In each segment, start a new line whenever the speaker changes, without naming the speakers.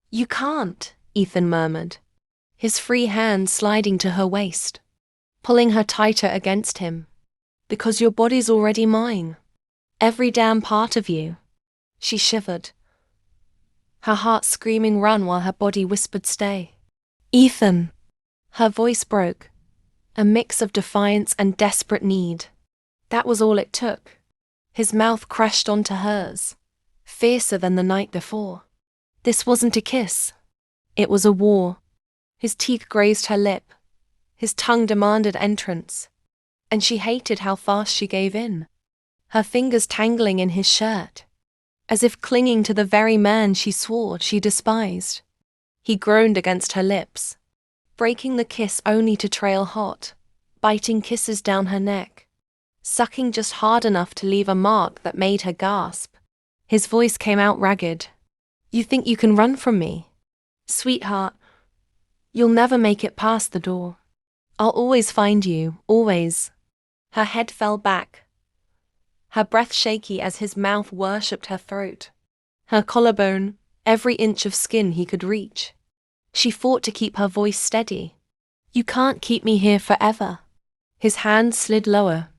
You can't, Ethan murmured, his free hand sliding to her waist, pulling her tighter against him. Because your body's already mine. Every damn part of you. She shivered, her heart screaming run while her body whispered stay. Ethan! Her voice broke, a mix of defiance and desperate need. That was all it took. His mouth crashed onto hers, fiercer than the night before. This wasn't a kiss. It was a war. His teeth grazed her lip. His tongue demanded entrance. And she hated how fast she gave in, her fingers tangling in his shirt, as if clinging to the very man she swore she despised. He groaned against her lips, breaking the kiss only to trail hot, biting kisses down her neck, sucking just hard enough to leave a mark that made her gasp. His voice came out ragged. You think you can run from me? Sweetheart, you'll never make it past the door. I'll always find you, always. Her head fell back, her breath shaky as his mouth worshipped her throat, her collarbone, every inch of skin he could reach. She fought to keep her voice steady. You can't keep me here forever. His hand slid lower,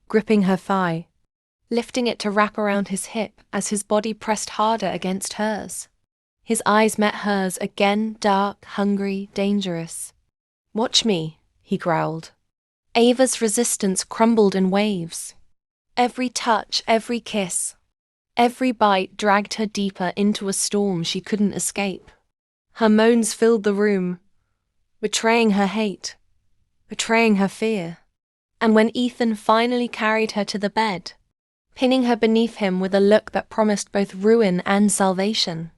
gripping her thigh, lifting it to wrap around his hip as his body pressed harder against hers. His eyes met hers again, dark, hungry, dangerous. Watch me, he growled. Ava's resistance crumbled in waves. Every touch, every kiss, every bite dragged her deeper into a storm she couldn't escape. Her moans filled the room, betraying her hate, betraying her fear. And when Ethan finally carried her to the bed, pinning her beneath him with a look that promised both ruin and salvation,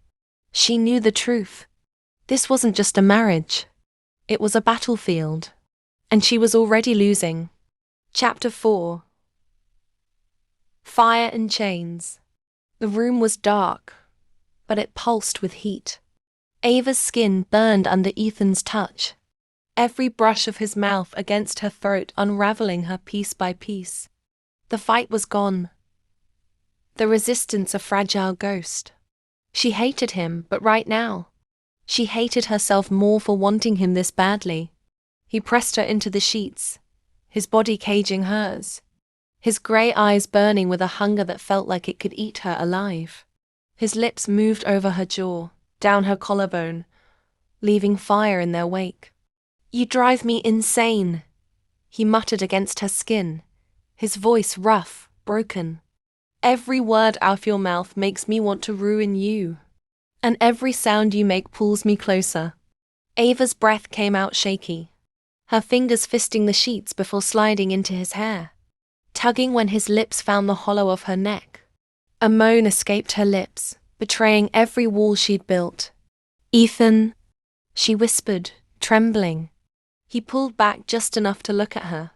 she knew the truth. This wasn't just a marriage. It was a battlefield. And she was already losing. Chapter 4. Fire and chains. The room was dark, but it pulsed with heat. Ava's skin burned under Ethan's touch, every brush of his mouth against her throat unraveling her piece by piece. The fight was gone. The resistance a fragile ghost. She hated him, but right now, she hated herself more for wanting him this badly. He pressed her into the sheets, his body caging hers, his grey eyes burning with a hunger that felt like it could eat her alive. His lips moved over her jaw, down her collarbone, leaving fire in their wake. You drive me insane, he muttered against her skin, his voice rough, broken. Every word out of your mouth makes me want to ruin you, and every sound you make pulls me closer. Ava's breath came out shaky, her fingers fisting the sheets before sliding into his hair, tugging when his lips found the hollow of her neck. A moan escaped her lips, betraying every wall she'd built. Ethan, she whispered, trembling. He pulled back just enough to look at her,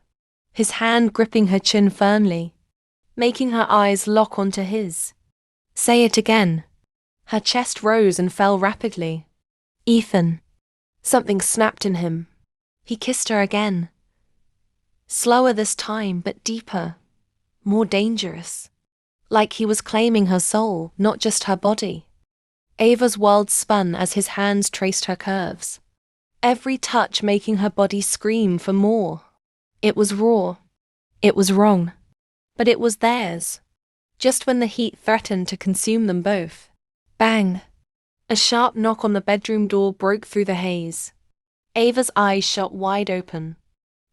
his hand gripping her chin firmly, making her eyes lock onto his. Say it again. Her chest rose and fell rapidly. Ethan. Something snapped in him. He kissed her again. Slower this time, but deeper, more dangerous. Like he was claiming her soul, not just her body. Ava's world spun as his hands traced her curves, every touch making her body scream for more. It was raw. It was wrong. But it was theirs. Just when the heat threatened to consume them both. Bang! A sharp knock on the bedroom door broke through the haze. Ava's eyes shot wide open.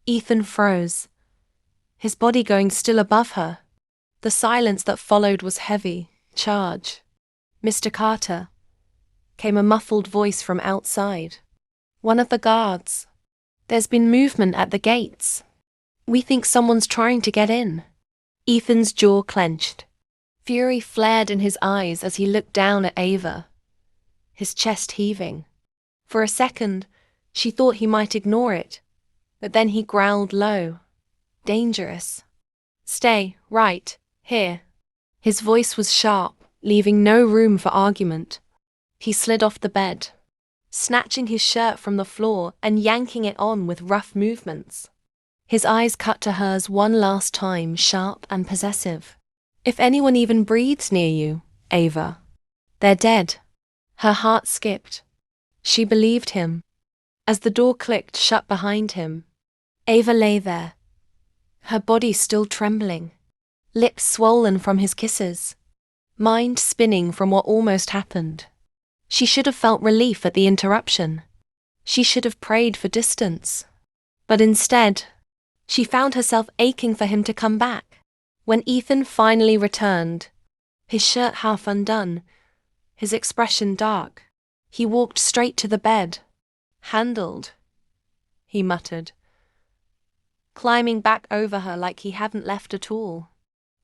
Ethan froze, his body going still above her. The silence that followed was heavy, charged. Mr. Carter, came a muffled voice from outside. One of the guards. There's been movement at the gates. We think someone's trying to get in. Ethan's jaw clenched. Fury flared in his eyes as he looked down at Ava, his chest heaving. For a second, she thought he might ignore it, but then he growled low. Dangerous. Stay, right, here. His voice was sharp, leaving no room for argument. He slid off the bed, snatching his shirt from the floor and yanking it on with rough movements. His eyes cut to hers one last time, sharp and possessive. If anyone even breathes near you, Ava, they're dead. Her heart skipped, She believed him. As the door clicked shut behind him, Ava lay there, her body still trembling, lips swollen from his kisses, mind spinning from what almost happened. She should have felt relief at the interruption. She should have prayed for distance. But instead, she found herself aching for him to come back. When Ethan finally returned, his shirt half undone, his expression dark, he walked straight to the bed. "Handled," he muttered, climbing back over her like he hadn't left at all.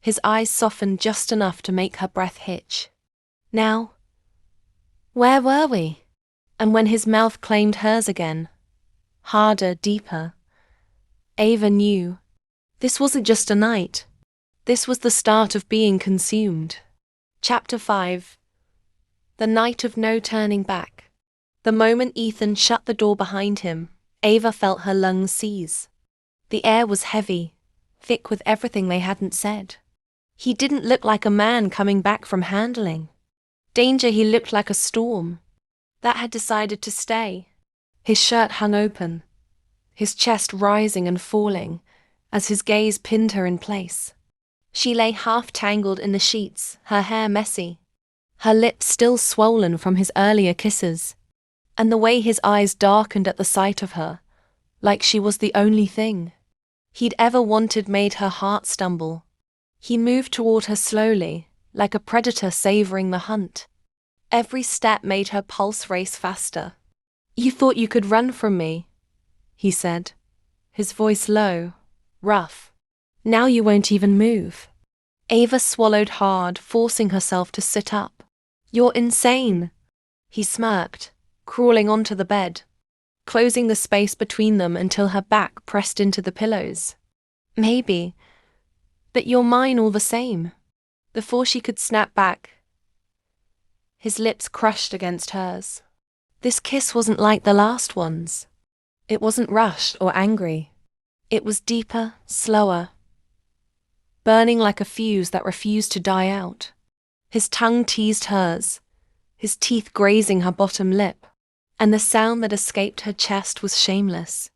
His eyes softened just enough to make her breath hitch. Now, where were we? And when his mouth claimed hers again, harder, deeper, Ava knew. This wasn't just a night. This was the start of being consumed. Chapter 5. The night of no turning back. The moment Ethan shut the door behind him, Ava felt her lungs seize. The air was heavy, thick with everything they hadn't said. He didn't look like a man coming back from handling danger. He looked like a storm that had decided to stay. His shirt hung open, his chest rising and falling as his gaze pinned her in place. She lay half-tangled in the sheets, her hair messy, her lips still swollen from his earlier kisses, and the way his eyes darkened at the sight of her, like she was the only thing he'd ever wanted, made her heart stumble. He moved toward her slowly, like a predator savoring the hunt. Every step made her pulse race faster. "You thought you could run from me," he said, his voice low, rough. "Now you won't even move." Ava swallowed hard, forcing herself to sit up. "You're insane," he smirked, crawling onto the bed, closing the space between them until her back pressed into the pillows. "Maybe, but you're mine all the same." Before she could snap back, his lips crushed against hers. This kiss wasn't like the last ones. It wasn't rushed or angry. It was deeper, slower, burning like a fuse that refused to die out. His tongue teased hers, his teeth grazing her bottom lip, and the sound that escaped her chest was shameless.